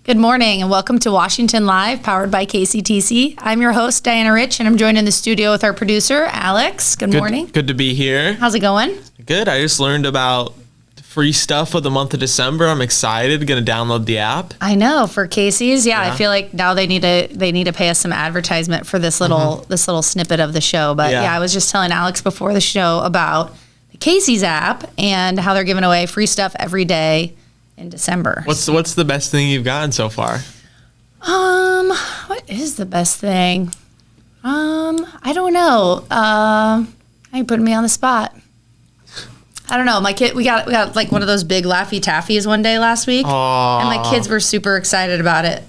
Good morning and welcome to Washington Live, powered by KCTC. I'm your host, Diana Rich, and I'm joined in the studio with our producer, Alex. Good morning. Good to be here. How's it going? Good. I just learned about free stuff for the month of December. I'm excited. Going to download the app. I know, for Casey's. Yeah, I feel like now they need to pay us some advertisement for this little snippet of the show. But yeah, I was just telling Alex before the show about the Casey's app and how they're giving away free stuff every day in December. What's the best thing you've gotten so far? What is the best thing? I don't know. You're putting me on the spot. I don't know. My kid, we got like one of those big Laffy Taffies one day last week. Aww. And my kids were super excited about it.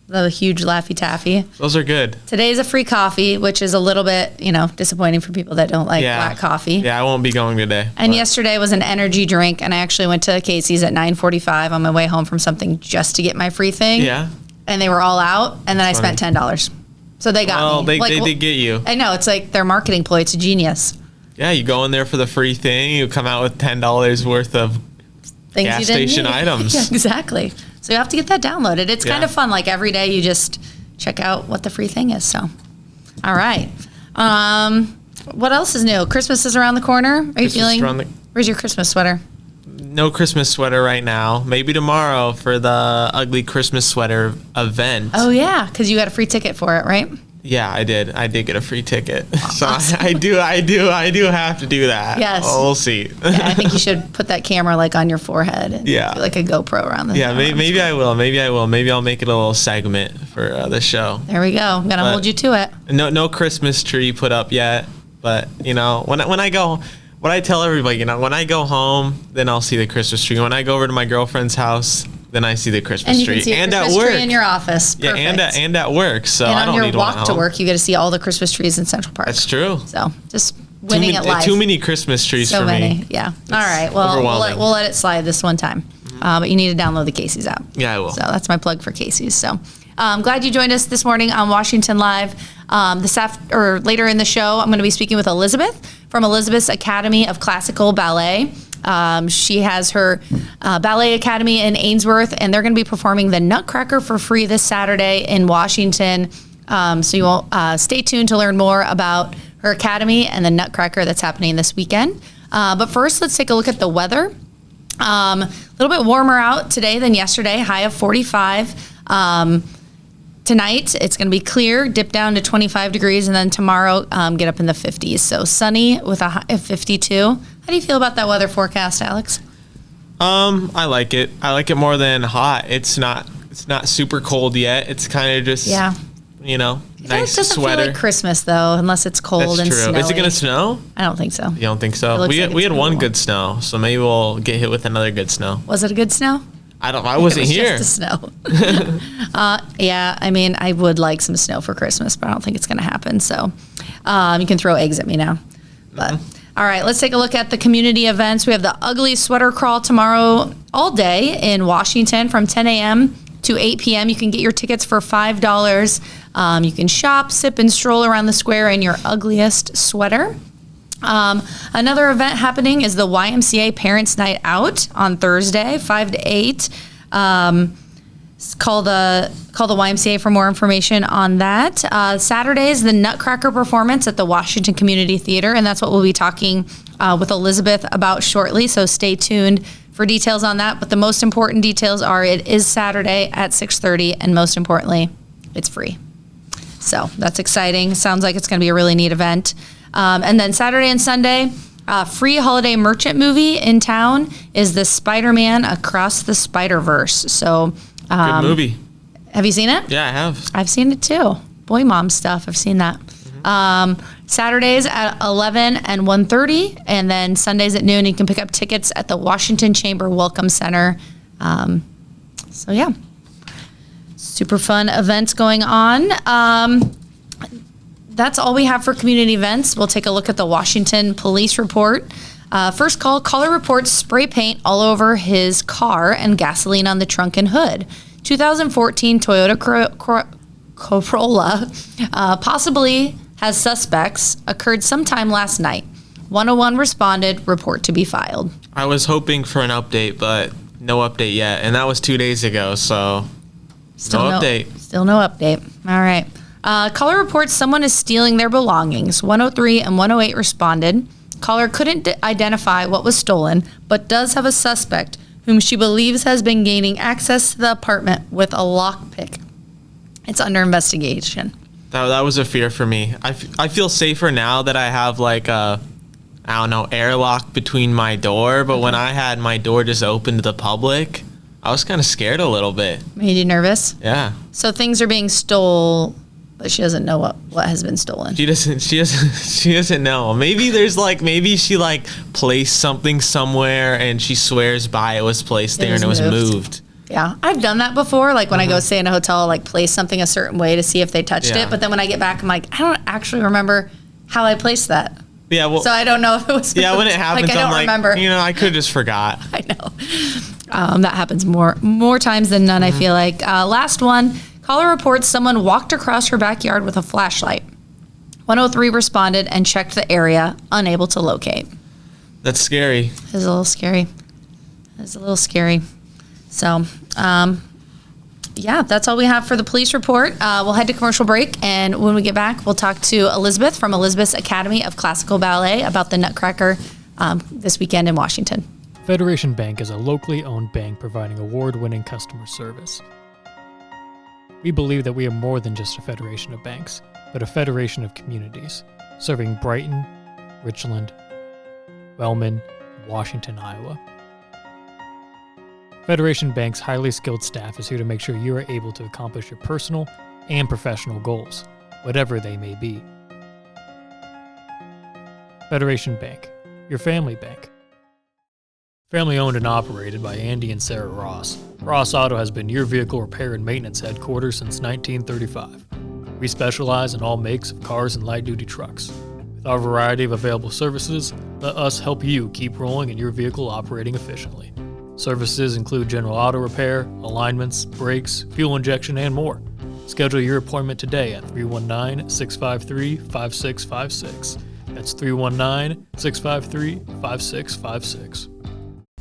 The huge Laffy Taffy. Those are good. Today's a free coffee, which is a little bit, disappointing for people that don't like black coffee. Yeah, I won't be going today. And yesterday was an energy drink, and I actually went to Casey's at 9:45 on my way home from something just to get my free thing. Yeah. And they were all out, and then I spent $10. So they got me. They did get you. I know. It's like their marketing ploy. It's a genius. Yeah, you go in there for the free thing, you come out with $10 worth of things gas station items. Yeah, exactly. So you have to get that downloaded. It's kind of fun. Like every day you just check out what the free thing is. So, all right. What else is new? Christmas is around the corner. Are you feeling? Where's your Christmas sweater? No Christmas sweater right now. Maybe tomorrow for the ugly Christmas sweater event. Oh yeah, because you got a free ticket for it, right? Yeah, I did. I did get a free ticket. Awesome. So I do have to do that. Yes. Well, we'll see. Yeah, I think you should put that camera like on your forehead. And do like a GoPro around the. Yeah, maybe I will. Maybe I'll make it a little segment for the show. There we go. I'm gonna hold you to it. No Christmas tree put up yet, but when I go. What I tell everybody, when I go home, then I'll see the Christmas tree. When I go over to my girlfriend's house, then I see the Christmas tree. And you can see a Christmas tree in your office. Perfect. Yeah, and at work. So I don't need one at home. And on your walk to work, you get to see all the Christmas trees in Central Park. That's true. So just winning at life. Too many Christmas trees for me. Yeah. All right. Well, we'll let it slide this one time. But you need to download the Casey's app. Yeah, I will. So that's my plug for Casey's. So I'm glad you joined us this morning on Washington Live. Later in the show, I'm going to be speaking with Elizabeth from Elizabeth's Academy of Classical Ballet. She has her ballet academy in Ainsworth, and they're going to be performing the Nutcracker for free this Saturday in Washington. So you will stay tuned to learn more about her academy and the Nutcracker that's happening this weekend. But first, let's take a look at the weather. A little bit warmer out today than yesterday, high of 45. Tonight, it's going to be clear, dip down to 25 degrees, and then tomorrow, get up in the 50s. So sunny with a high of 52. How do you feel about that weather forecast, Alex? I like it. I like it more than hot. It's not super cold yet. It's kind of just, nice it doesn't sweater. Feel like Christmas, though, unless it's cold and snowy. Is it going to snow? I don't think so. You don't think so? We had one good snow, so maybe we'll get hit with another good snow. Was it a good snow? I wasn't here. It was just the snow. Yeah, I mean, I would like some snow for Christmas, but I don't think it's going to happen. So you can throw eggs at me now. But all right, let's take a look at the community events. We have the Ugly Sweater Crawl tomorrow all day in Washington from 10 a.m. to 8 p.m. You can get your tickets for $5. You can shop, sip, and stroll around the square in your ugliest sweater. Another event happening is the YMCA Parents Night Out on Thursday, 5 to 8. Call the YMCA for more information on that. Saturday is the Nutcracker Performance at the Washington Community Theater, and that's what we'll be talking with Elizabeth about shortly, so stay tuned for details on that. But the most important details are it is Saturday at 6:30, and most importantly, it's free. So that's exciting. Sounds like it's going to be a really neat event. And then Saturday and Sunday, free holiday merchant movie in town is the Spider-Man Across the Spider-Verse. So, good movie. Have you seen it? Yeah, I have. I've seen it too. Boy Mom stuff. I've seen that. Saturdays at 11 and 1:30, and then Sundays at noon. You can pick up tickets at the Washington Chamber Welcome Center. So yeah, super fun events going on. That's all we have for community events. We'll take a look at the Washington Police Report. First call, caller reports spray paint all over his car and gasoline on the trunk and hood. 2014 Toyota Corolla possibly has suspects, occurred sometime last night. 101 responded, report to be filed. I was hoping for an update, but no update yet. And that was 2 days ago, so Still no update. Still no update. All right. Caller reports someone is stealing their belongings. 103 and 108 responded. Caller couldn't identify what was stolen, but does have a suspect whom she believes has been gaining access to the apartment with a lockpick. It's under investigation. That was a fear for me. I feel safer now that I have like a, I don't know, airlock between my door. But when I had my door just open to the public, I was kind of scared a little bit. Made you nervous? Yeah. So things are being stolen, but she doesn't know what has been stolen. She doesn't know. Maybe she placed something somewhere and she swears by it was placed there and it was moved. Yeah, I've done that before. Like when I go stay in a hotel, I'll like place something a certain way to see if they touched it. But then when I get back, I'm like, I don't actually remember how I placed that. Yeah, well, so I don't know if it was. Yeah, when it happens, like, I don't remember. I could have just forgot. I know. That happens more times than none. I feel like. Last one. Caller reports someone walked across her backyard with a flashlight. 103 responded and checked the area, unable to locate. That's scary. It's a little scary. So, that's all we have for the police report. We'll head to commercial break, and when we get back, we'll talk to Elizabeth from Elizabeth's Academy of Classical Ballet about the Nutcracker this weekend in Washington. Federation Bank is a locally owned bank providing award-winning customer service. We believe that we are more than just a federation of banks, but a federation of communities, serving Brighton, Richland, Wellman, and Washington, Iowa. Federation Bank's highly skilled staff is here to make sure you are able to accomplish your personal and professional goals, whatever they may be. Federation Bank, your family bank. Family owned and operated by Andy and Sarah Ross, Ross Auto has been your vehicle repair and maintenance headquarters since 1935. We specialize in all makes of cars and light-duty trucks. With our variety of available services, let us help you keep rolling and your vehicle operating efficiently. Services include general auto repair, alignments, brakes, fuel injection, and more. Schedule your appointment today at 319-653-5656. That's 319-653-5656.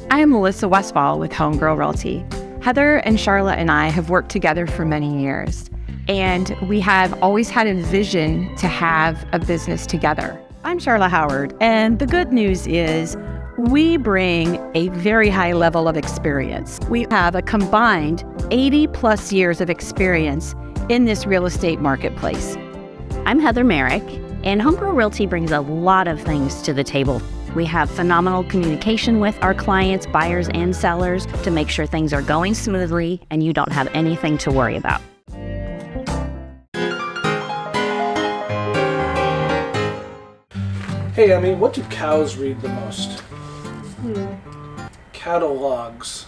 I am Melissa Westfall with Homegirl Realty. Heather and Charlotte and I have worked together for many years, and we have always had a vision to have a business together. I'm Charlotte Howard, and the good news is we bring a very high level of experience. We have a combined 80 plus years of experience in this real estate marketplace. I'm Heather Merrick, and Homegirl Realty brings a lot of things to the table. We have phenomenal communication with our clients, buyers and sellers, to make sure things are going smoothly and you don't have anything to worry about. Hey, Emmy, what do cows read the most? Catalogs.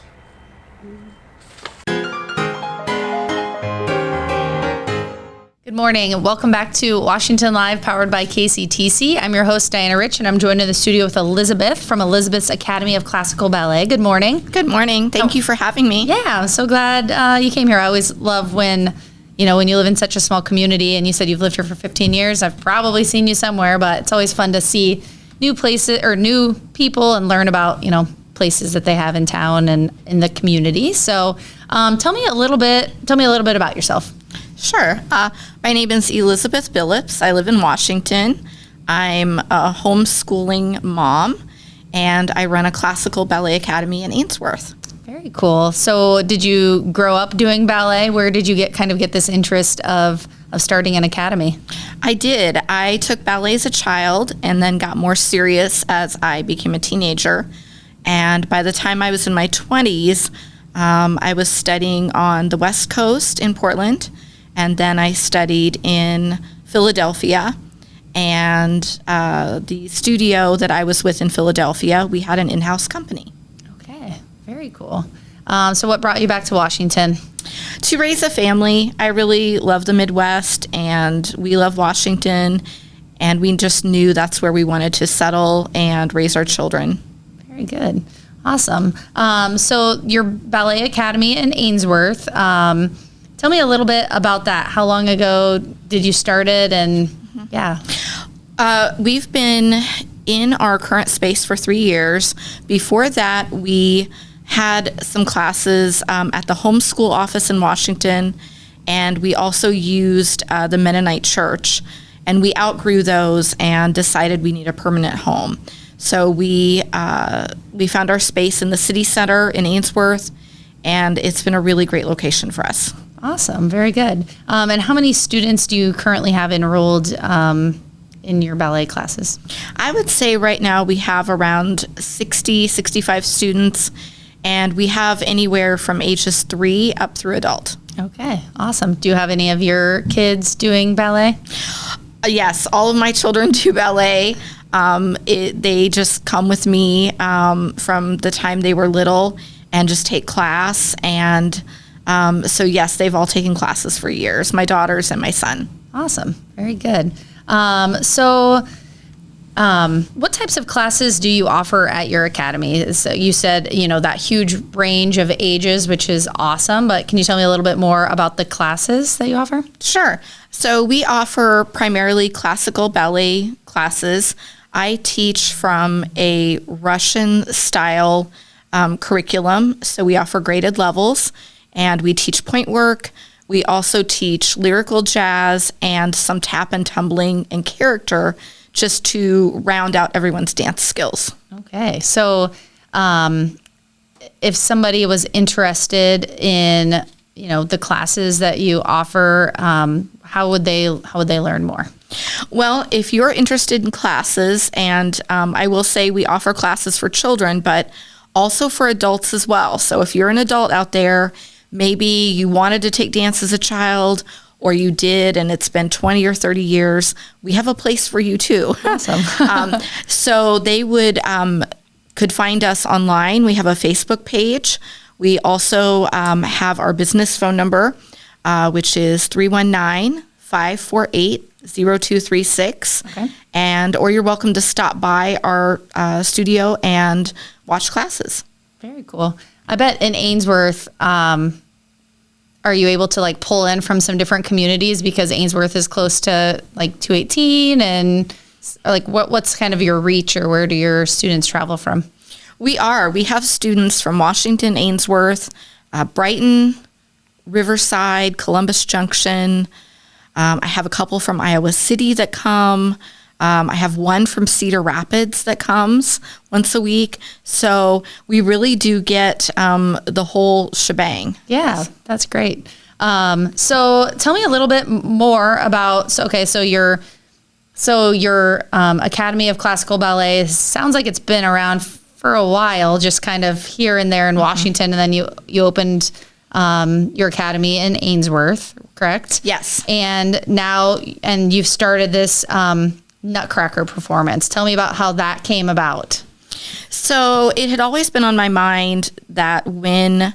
Good morning and welcome back to Washington Live, powered by KCTC. I'm your host, Diana Rich, and I'm joined in the studio with Elizabeth from Elizabeth's Academy of Classical Ballet. Good morning. Good morning. Thank you for having me. Yeah, I'm so glad you came here. I always love when you live in such a small community, and you said you've lived here for 15 years. I've probably seen you somewhere, but it's always fun to see new places or new people and learn about, places that they have in town and in the community. So tell me a little bit about yourself. Sure. My name is Elizabeth Billups. I live in Washington. I'm a homeschooling mom, and I run a classical ballet academy in Ainsworth. Very cool. So did you grow up doing ballet? Where did you get this interest of starting an academy? I did. I took ballet as a child and then got more serious as I became a teenager. And by the time I was in my 20s, I was studying on the West Coast in Portland. And then I studied in Philadelphia, and the studio that I was with in Philadelphia, we had an in-house company. Okay, very cool. So what brought you back to Washington? To raise a family. I really love the Midwest, and we love Washington, and we just knew that's where we wanted to settle and raise our children. Very good. Awesome. So your ballet academy in Ainsworth, tell me a little bit about that. How long ago did you start it? And yeah. We've been in our current space for 3 years. Before that, we had some classes at the homeschool office in Washington, and we also used the Mennonite church. And we outgrew those and decided we need a permanent home. So we found our space in the city center in Ainsworth, and it's been a really great location for us. Awesome. Very good. And how many students do you currently have enrolled in your ballet classes? I would say right now we have around 60, 65 students, and we have anywhere from ages 3 up through adult. Okay. Awesome. Do you have any of your kids doing ballet? Yes, all of my children do ballet. They just come with me from the time they were little and just take class. And so, yes, they've all taken classes for years, my daughters and my son. Awesome. Very good. What types of classes do you offer at your academy? So you said, that huge range of ages, which is awesome, but can you tell me a little bit more about the classes that you offer? Sure. So we offer primarily classical ballet classes. I teach from a Russian style curriculum. So we offer graded levels, and we teach point work. We also teach lyrical jazz and some tap and tumbling and character, just to round out everyone's dance skills. Okay. So if somebody was interested in, the classes that you offer, how would they learn more? Well, if you're interested in classes, and I will say we offer classes for children, but also for adults as well. So if you're an adult out there, maybe you wanted to take dance as a child, or you did, and it's been 20 or 30 years, we have a place for you too. Awesome. So they could find us online. We have a Facebook page. We also have our business phone number, which is 319-548-0236. Okay. Or you're welcome to stop by our studio and watch classes. Very cool. I bet in Ainsworth, are you able to pull in from some different communities because Ainsworth is close to 218, and what's kind of your reach, or where do your students travel from? We have students from Washington, Ainsworth, Brighton, Riverside, Columbus Junction. I have a couple from Iowa City that come. I have one from Cedar Rapids that comes once a week. So we really do get the whole shebang. Yeah, that's great. So tell me a little bit more about, your Academy of Classical Ballet sounds like it's been around for a while, just kind of here and there in Washington, and then you opened your academy in Ainsworth, correct? Yes. And you've started this Nutcracker Performance. Tell me about how that came about. So it had always been on my mind that when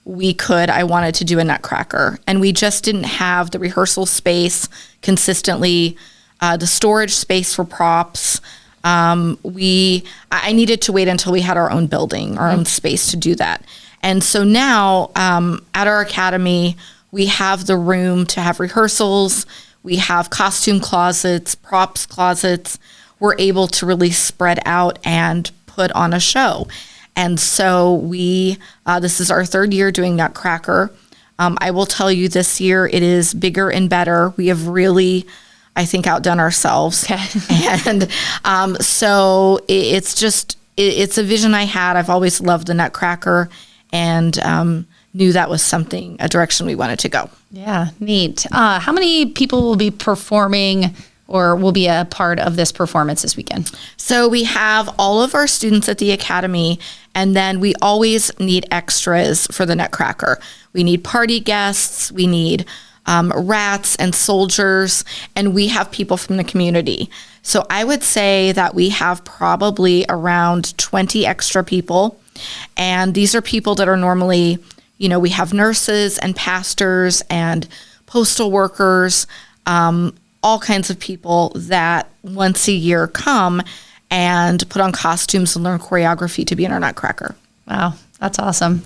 we could, I wanted to do a Nutcracker, and we just didn't have the rehearsal space consistently, the storage space for props. I needed to wait until we had our own building, our own space to do that. And so now at our academy, we have the room to have rehearsals. We have costume closets, props closets. We're able to really spread out and put on a show. And so this is our 3rd year doing Nutcracker. I will tell you, this year it is bigger and better. We have really, I think, outdone ourselves. And so it's a vision I had. I've always loved the Nutcracker, and knew that was a direction we wanted to go. Yeah, neat. How many people will be performing or will be a part of this performance this weekend? So we have all of our students at the academy, and then we always need extras for the Nutcracker. We need party guests, we need rats and soldiers, and we have people from the community. So I would say that we have probably around 20 extra people, and these are people that are normally, we have nurses and pastors and postal workers, all kinds of people that once a year come and put on costumes and learn choreography to be in our Nutcracker. Wow, that's awesome.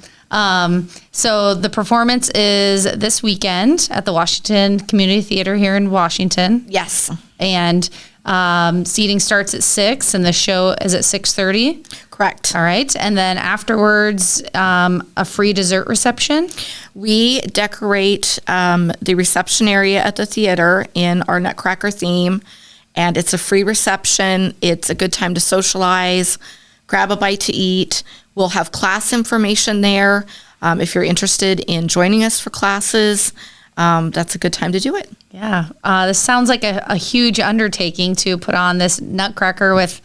So the performance is this weekend at the Washington Community Theater here in Washington. Yes. And Seating starts at 6 and the show is at 6:30. Correct. All right. And then afterwards, a free dessert reception. We decorate the reception area at the theater in our Nutcracker theme, and it's a free reception. It's a good time to socialize, grab a bite to eat. We'll have class information there. If you're interested in joining us for classes, that's a good time to do it. Yeah. This sounds like a huge undertaking to put on this Nutcracker with,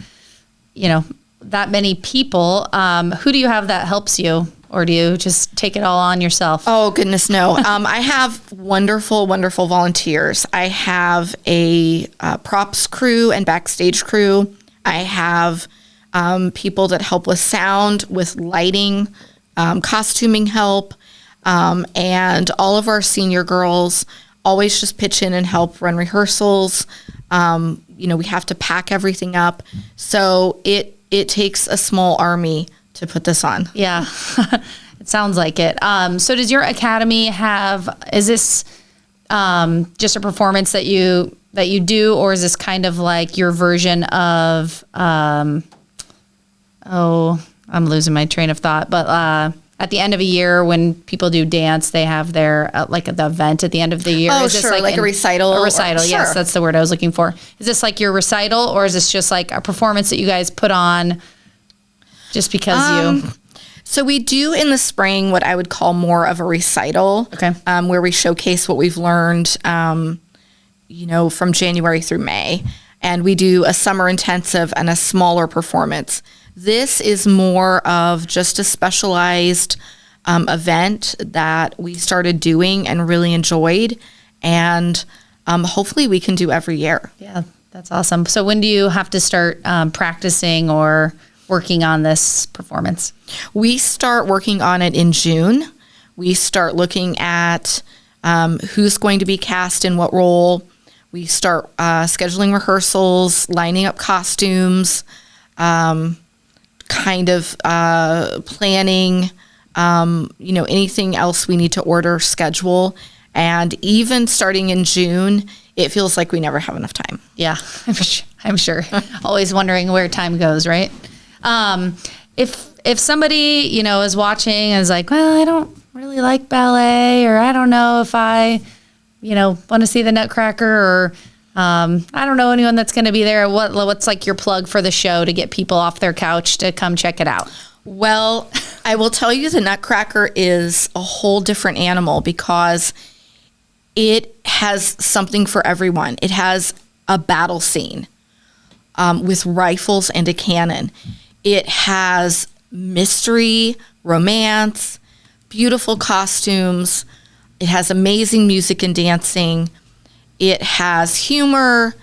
that many people. Who do you have that helps you? Or do you just take it all on yourself? Oh, goodness, no. I have wonderful, wonderful volunteers. I have a props crew and backstage crew. I have people that help with sound, with lighting, costuming help, and all of our senior girls always just pitch in and help run rehearsals. We have to pack everything up. So it takes a small army to put this on. Yeah, it sounds like it. So does your academy is this just a performance that you do, or is this kind of like your version of, I'm losing my train of thought, but at the end of a year when people do dance, they have their, like the event at the end of the year. Oh, is this sure, like a recital? A recital, yes, Sure. that's the word I was looking for. Is this like your recital, or is this just like a performance that you guys put on just because you... So we do in the spring what I would call more of a recital, Okay. Where we showcase what we've learned, from January through May. And we do a summer intensive and a smaller performance. This is more of just a specialized event that we started doing and really enjoyed. And hopefully we can do every year. Yeah, that's awesome. So when do you have to start practicing or working on this performance? We start working on it in June. We start looking at who's going to be cast in what role. We start scheduling rehearsals, lining up costumes, planning, anything else we need to order, schedule. And even starting in June, it feels like we never have enough time. Yeah, I'm sure. Always wondering where time goes, right? If somebody, is watching and is like, well, I don't really like ballet, or I don't know if I, want to see the Nutcracker, or I don't know anyone that's going to be there. What's like your plug for the show to get people off their couch to come check it out? Well, I will tell you the Nutcracker is a whole different animal because it has something for everyone. It has a battle scene with rifles and a cannon. It has mystery, romance, beautiful costumes. It has amazing music and dancing. It has humor.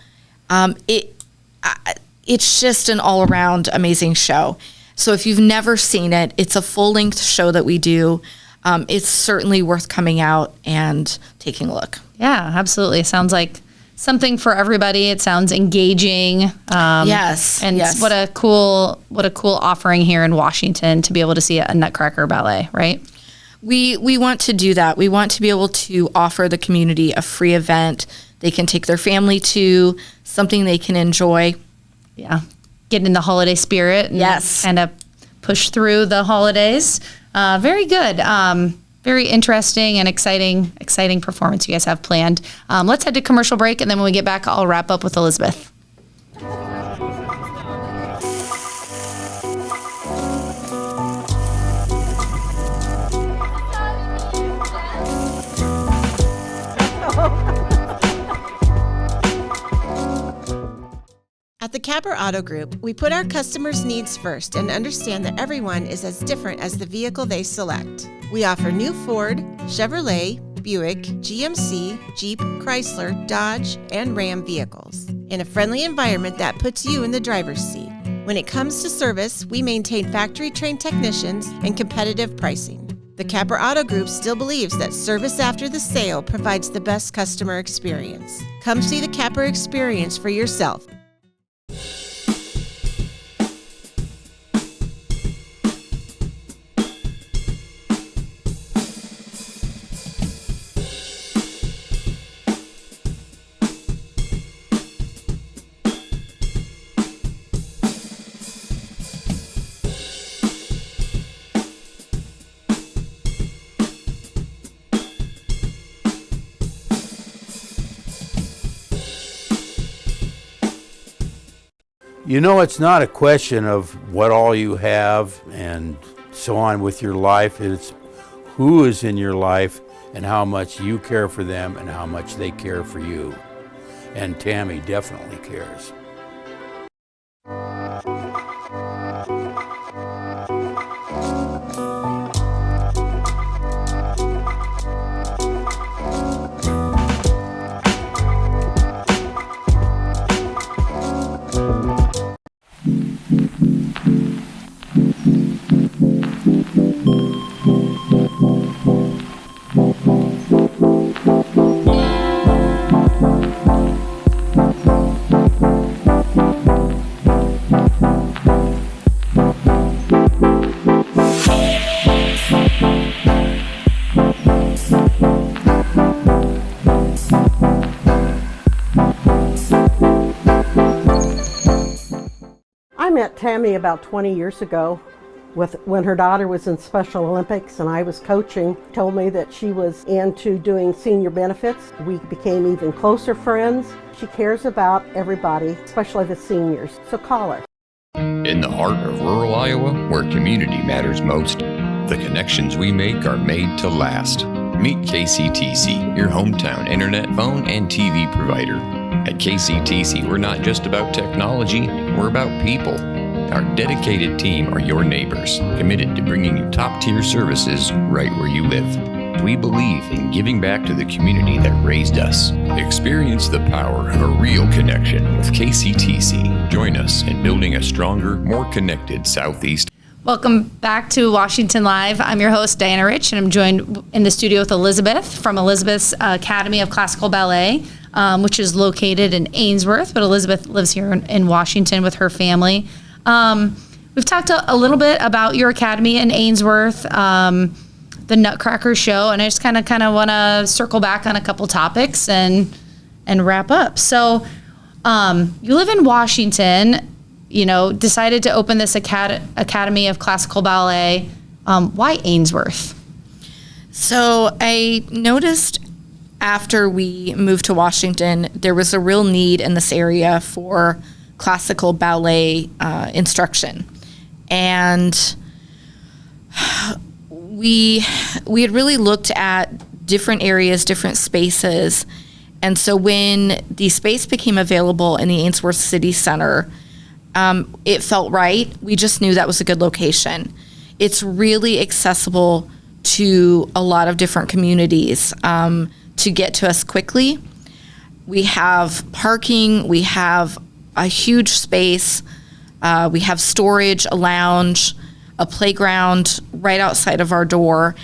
It's just an all-around amazing show. So if you've never seen it, it's a full-length show that we do. It's certainly worth coming out and taking a look. Yeah, absolutely. Sounds like something for everybody. It sounds engaging. Yes. And yes. what a cool offering here in Washington to be able to see a Nutcracker ballet, right? We want to do that. We want to be able to offer the community a free event they can take their family to, something they can enjoy. Yeah. Get in the holiday spirit and Yes. kind of push through the holidays. Very good. Very interesting and exciting performance you guys have planned. Let's head to commercial break, and then when we get back, I'll wrap up with Elizabeth. At the Capper Auto Group, we put our customers' needs first and understand that everyone is as different as the vehicle they select. We offer new Ford, Chevrolet, Buick, GMC, Jeep, Chrysler, Dodge, and Ram vehicles in a friendly environment that puts you in the driver's seat. When it comes to service, we maintain factory-trained technicians and competitive pricing. The Capper Auto Group still believes that service after the sale provides the best customer experience. Come see the Capper experience for yourself. You know, it's not a question of what all you have and so on with your life. It's who is in your life and how much you care for them and how much they care for you. And Tammy definitely cares. I met Tammy about 20 years ago when her daughter was in Special Olympics and I was coaching. Told me that she was into doing senior benefits. We became even closer friends. She cares about everybody, especially the seniors, so call her. In the heart of rural Iowa, where community matters most, the connections we make are made to last. Meet KCTC, your hometown internet, phone, and TV provider. At KCTC, we're not just about technology, we're about people. Our dedicated team are your neighbors, committed to bringing you top-tier services right where you live. We believe in giving back to the community that raised us. Experience the power of a real connection with KCTC. Join us in building a stronger, more connected Southeast. Welcome back to Washington Live. I'm your host, Diana Rich, and I'm joined in the studio with Elizabeth from Elizabeth's Academy of Classical Ballet, which is located in Ainsworth, but Elizabeth lives here in Washington with her family. We've talked a little bit about your academy in Ainsworth, the Nutcracker show, and I just kind of want to circle back on a couple topics and wrap up. So you live in Washington, decided to open this Academy of Classical Ballet. Why Ainsworth? So I noticed after we moved to Washington, there was a real need in this area for classical ballet instruction. And we had really looked at different areas, different spaces. And so when the space became available in the Ainsworth City Center, it felt right. We just knew that was a good location. It's really accessible to a lot of different communities to get to us quickly. We have parking, we have a huge space, we have storage, a lounge, a playground right outside of our door.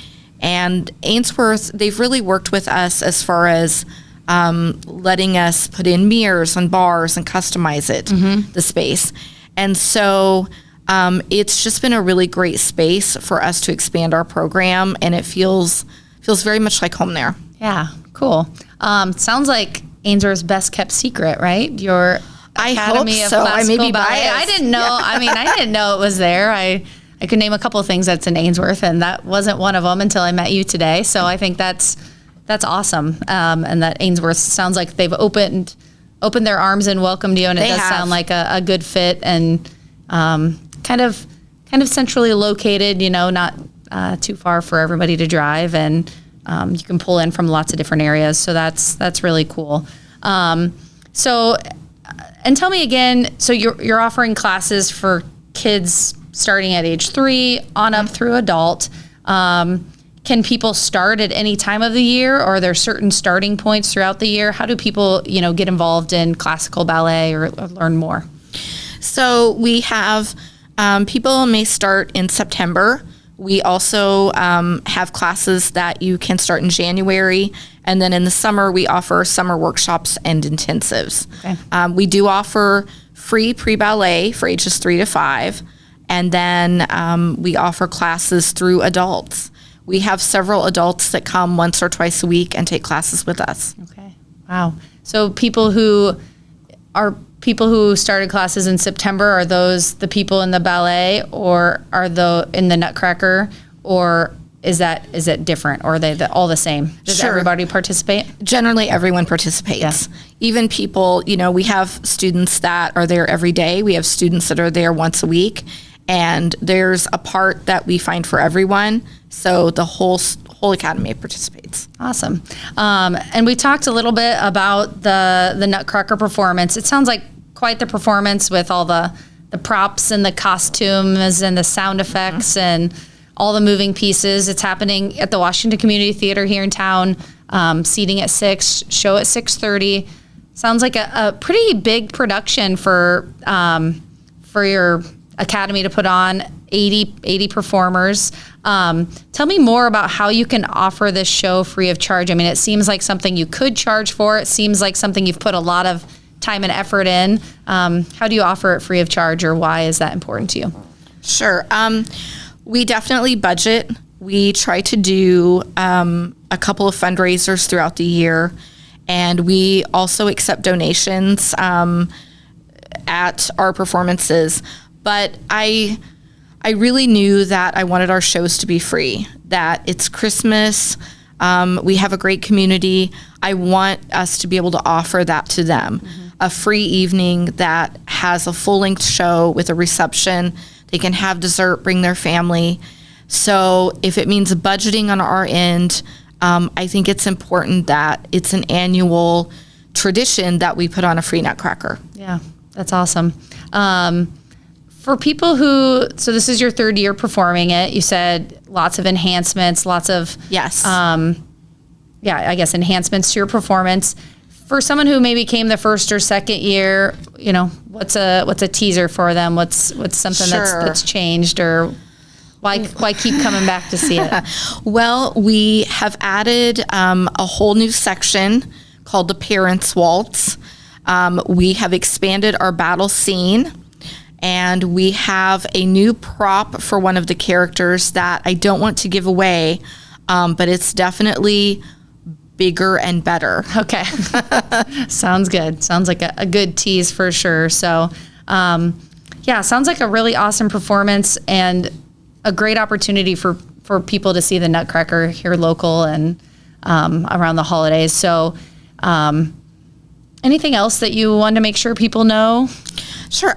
And Ainsworth, they've really worked with us as far as letting us put in mirrors and bars and customize it, the space. And so it's just been a really great space for us to expand our program, and it feels very much like home there. Yeah, cool. Sounds like Ainsworth's best kept secret, right? Your Academy of Classical I may be Ballet. biased. I didn't know. Yeah. I didn't know it was there. I could name a couple of things that's in Ainsworth, and that wasn't one of them until I met you today. So I think that's awesome. And that Ainsworth sounds like they've opened their arms and welcomed you, and it does sound like a good fit and kind of centrally located. Not too far for everybody to drive, and you can pull in from lots of different areas. So that's really cool. And tell me again. So you're offering classes for kids starting at age 3 on up through adult. Can people start at any time of the year, or are there certain starting points throughout the year? How do people, get involved in classical ballet or learn more? So we have people may start in September. We also have classes that you can start in January. And then in the summer, we offer summer workshops and intensives. Okay. We do offer free pre-ballet for ages 3 to 5. And then we offer classes through adults. We have several adults that come once or twice a week and take classes with us. Okay. Wow. So people who started classes in September, are those the people in the ballet, or are in the Nutcracker, or is it different, or are they all the same? Does Sure. everybody participate? Generally, everyone participates. Even people, we have students that are there every day. We have students that are there once a week. And there's a part that we find for everyone. So the whole academy participates. Awesome. And we talked a little bit about the Nutcracker Performance. It sounds like quite the performance with all the props and the costumes and the sound effects and all the moving pieces. It's happening at the Washington Community Theater here in town. Seating at 6, show at 6:30. Sounds like a pretty big production for your academy to put on. 80 performers. Tell me more about how you can offer this show free of charge. I mean, it seems like something you could charge for. It seems like something you've put a lot of time and effort in. How do you offer it free of charge, or why is that important to you? Sure. We definitely budget. We try to do a couple of fundraisers throughout the year, and we also accept donations at our performances. But I really knew that I wanted our shows to be free, that it's Christmas. We have a great community. I want us to be able to offer that to them. A free evening that has a full-length show with a reception. They can have dessert, bring their family. So if it means budgeting on our end, I think it's important that it's an annual tradition that we put on a free Nutcracker. Yeah, that's awesome. For people so this is your third year performing it. You said lots of enhancements, lots of enhancements to your performance. For someone who maybe came the first or second year, what's a teaser for them? What's something that's changed, or why keep coming back to see it? Well, we have added a whole new section called the Parents Waltz. We have expanded our battle scene. And we have a new prop for one of the characters that I don't want to give away, but it's definitely bigger and better. Okay. Sounds good. Sounds like a good tease for sure. So, sounds like a really awesome performance and a great opportunity for people to see the Nutcracker here local and around the holidays. So, anything else that you want to make sure people know? Sure.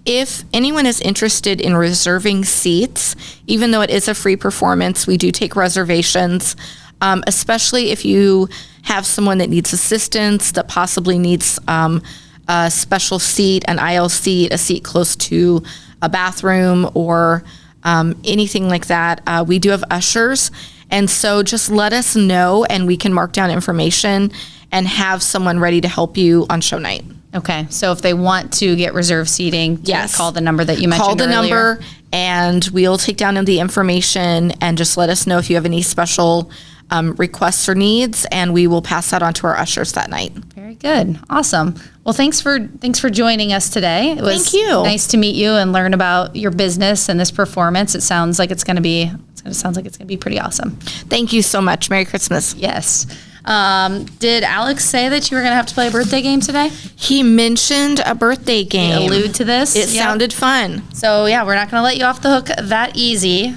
If anyone is interested in reserving seats, even though it is a free performance, we do take reservations, especially if you have someone that needs assistance, that possibly needs a special seat, an aisle seat, a seat close to a bathroom, or anything like that. We do have ushers, and so just let us know, and we can mark down information and have someone ready to help you on show night. Okay, so if they want to get reserved seating, yes, call the number that you mentioned earlier. Call the number, and we'll take down the information, and just let us know if you have any special requests or needs, and we will pass that on to our ushers that night. Very good, awesome. Well, thanks for joining us today. It was Thank you. Nice to meet you and learn about your business and this performance. It sounds like it's going to be pretty awesome. Thank you so much. Merry Christmas. Yes. Did Alex say that you were going to have to play a birthday game today? He mentioned a birthday game. He allude to this. It sounded fun. So yeah, we're not going to let you off the hook that easy.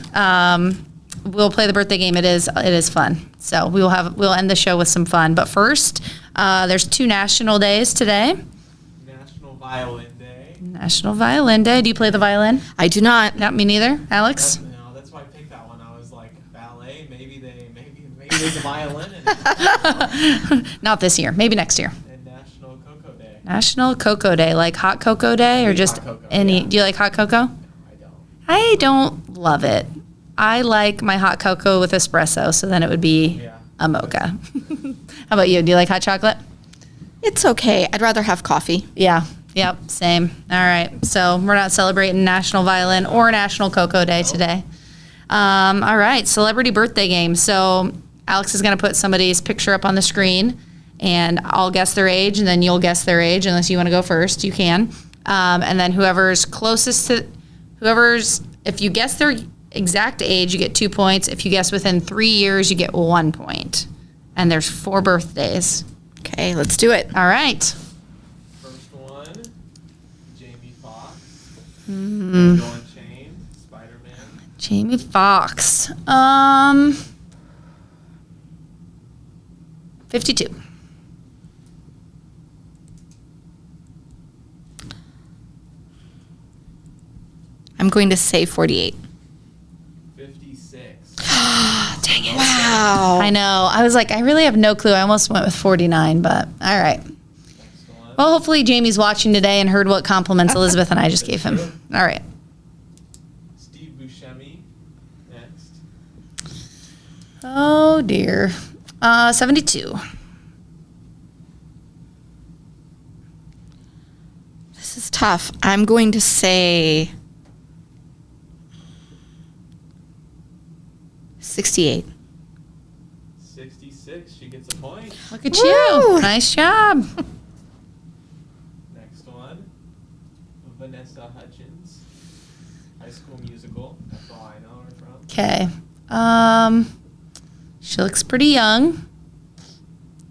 We'll play the birthday game. It is fun. So we'll end the show with some fun. But first, there's 2 national days today. National Violin Day. National Violin Day. Do you play the violin? I do not. Not me neither. Alex? That's why I picked that one. I was like, ballet. Maybe there's a violin in it. Not this year. Maybe next year. And National Cocoa Day. National Cocoa Day, like hot cocoa day, or just cocoa, any? Yeah. Do you like hot cocoa? No, I don't. I don't love it. I like my hot cocoa with espresso, so then it would be a mocha. How about you? Do you like hot chocolate? It's okay. I'd rather have coffee. Yeah. Yep. Same. All right. So we're not celebrating National Violin or National Cocoa Day today. All right. Celebrity birthday game. So Alex is going to put somebody's picture up on the screen, and I'll guess their age, and then you'll guess their age. Unless you want to go first, you can. And then if you guess their exact age, you get 2 points. If you guess within 3 years, you get 1 point. And there's 4 birthdays. Okay, let's do it. All right. First one, Jamie Foxx. Mm-hmm. Golden Chain, Spider-Man. Jamie Foxx. 52. I'm going to say 48. 56. Dang it. Wow. I know. I was like, I really have no clue. I almost went with 49, but all right. Well, hopefully Jamie's watching today and heard what compliments Elizabeth and I just gave him. All right. Steve Buscemi next. Oh, dear. 72. This is tough. I'm going to say 68. 66. She gets a point. Look at you. Nice job. Next one. Vanessa Hudgens. High School Musical. That's all I know her from. Okay. She looks pretty young.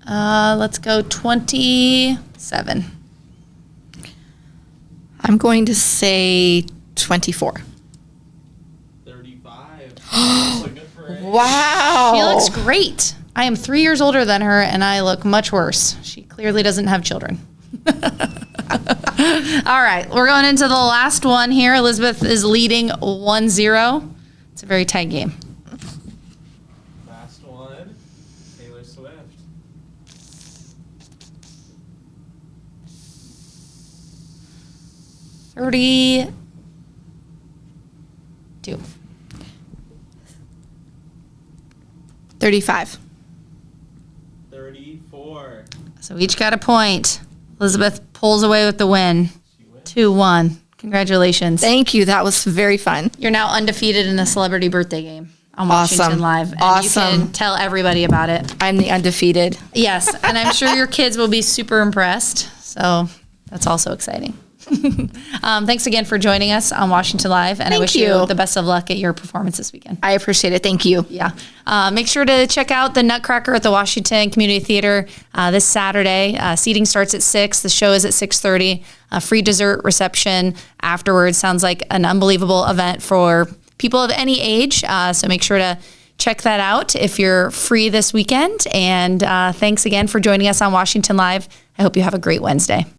Let's go 27. I'm going to say 24. 35. So good for her. Wow. She looks great. I am 3 years older than her, and I look much worse. She clearly doesn't have children. All right, we're going into the last one here. Elizabeth is leading 1-0. It's a very tight game. Last one. Taylor Swift. 32. 35. 34. So each got a point. Elizabeth pulls away with the win. 2-1. Congratulations. Thank you. That was very fun. You're now undefeated in the celebrity birthday game on Washington Awesome. Live. And Awesome. you can tell everybody about it. I'm the undefeated. Yes, and I'm sure your kids will be super impressed. So that's also exciting. Thanks again for joining us on Washington Live, and I wish you the best of luck at your performance this weekend. I appreciate it. Thank you. Yeah. Make sure to check out the Nutcracker at the Washington Community Theater this Saturday. Seating starts at 6. The show is at 6:30. A free dessert reception afterwards. Sounds like an unbelievable event for people of any age. So make sure to check that out if you're free this weekend. And thanks again for joining us on Washington Live. I hope you have a great Wednesday.